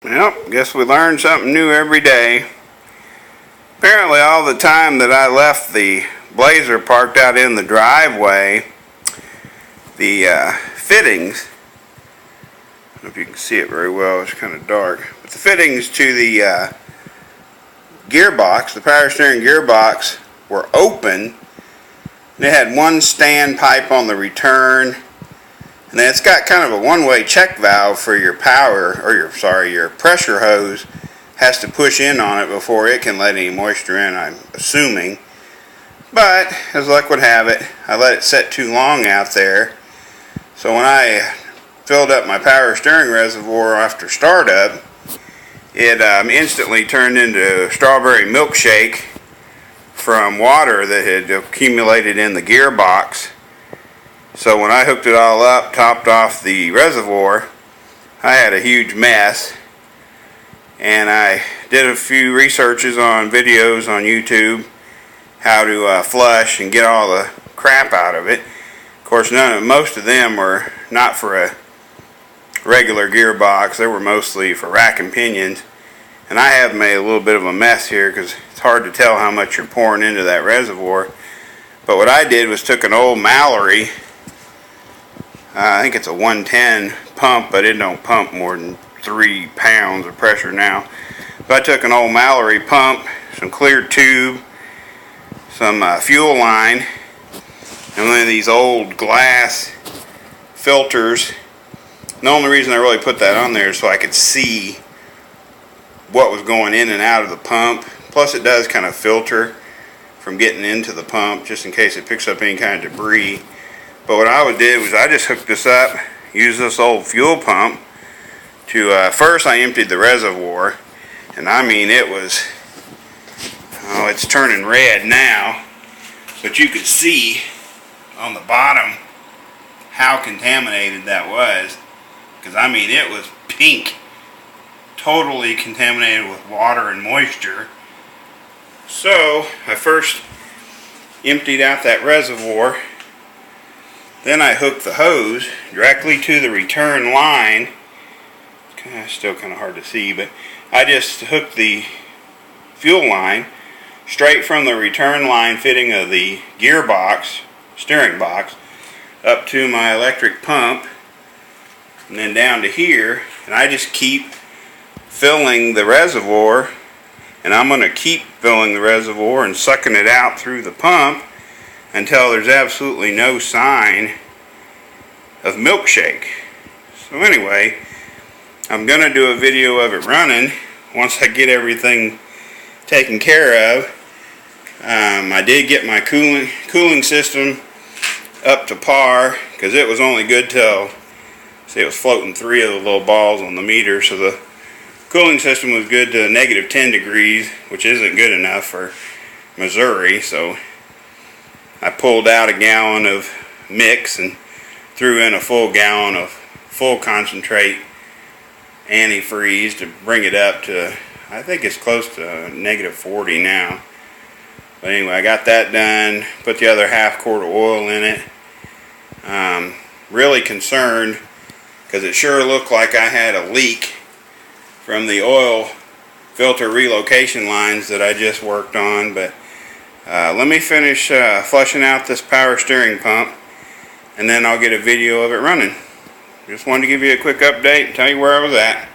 Well, guess we learn something new every day. Apparently all the time that I left the Blazer parked out in the driveway, the fittings, I don't know if you can see it very well, it's kind of dark, but the fittings to the gearbox, the power steering gearbox, were open. They had one standpipe on the return, and then it's got kind of a one-way check valve for your power, or your pressure hose has to push in on it before it can let any moisture in, I'm assuming. But, as luck would have it, I let it set too long out there. So when I filled up my power steering reservoir after startup, it instantly turned into strawberry milkshake from water that had accumulated in the gearbox. So when I hooked it all up, topped off the reservoir, I had a huge mess. And I did a few researches on videos on YouTube how to flush and get all the crap out of it. Of course, most of them were not for a regular gearbox. They were mostly for rack and pinions. And I have made a little bit of a mess here because it's hard to tell how much you're pouring into that reservoir. But what I did was took an old Mallory. I think it's a 110 pump, but it don't pump more than 3 pounds of pressure now. But I took an old Mallory pump, some clear tube, some fuel line, and one of these old glass filters. And the only reason I really put that on there is so I could see what was going in and out of the pump. Plus it does kind of filter from getting into the pump just in case it picks up any kind of debris. But what I did was I just hooked this up, used this old fuel pump to, first I emptied the reservoir, and I mean it was, oh, it's turning red now, but you could see on the bottom how contaminated that was, because I mean it was pink, totally contaminated with water and moisture. So I first emptied out that reservoir. Then I hooked the hose directly to the return line. Still kind of hard to see, but I just hooked the fuel line straight from the return line fitting of the gearbox, steering box, up to my electric pump, and then down to here, and I just keep filling the reservoir, and I'm going to keep filling the reservoir and sucking it out through the pump until there's absolutely no sign of milkshake. So anyway, I'm going to do a video of it running once I get everything taken care of. I did get my cooling system up to par because it was only good till, see, it was floating 3 of the little balls on the meter, so the cooling system was good to negative 10 degrees, which isn't good enough for Missouri. So I pulled out a gallon of mix and threw in a full gallon of full concentrate antifreeze to bring it up to, I think it's close to negative 40 now. But anyway, I got that done, put the other half quart of oil in it. Really concerned because it sure looked like I had a leak from the oil filter relocation lines that I just worked on. But let me finish flushing out this power steering pump, and then I'll get a video of it running. Just wanted to give you a quick update and tell you where I was at.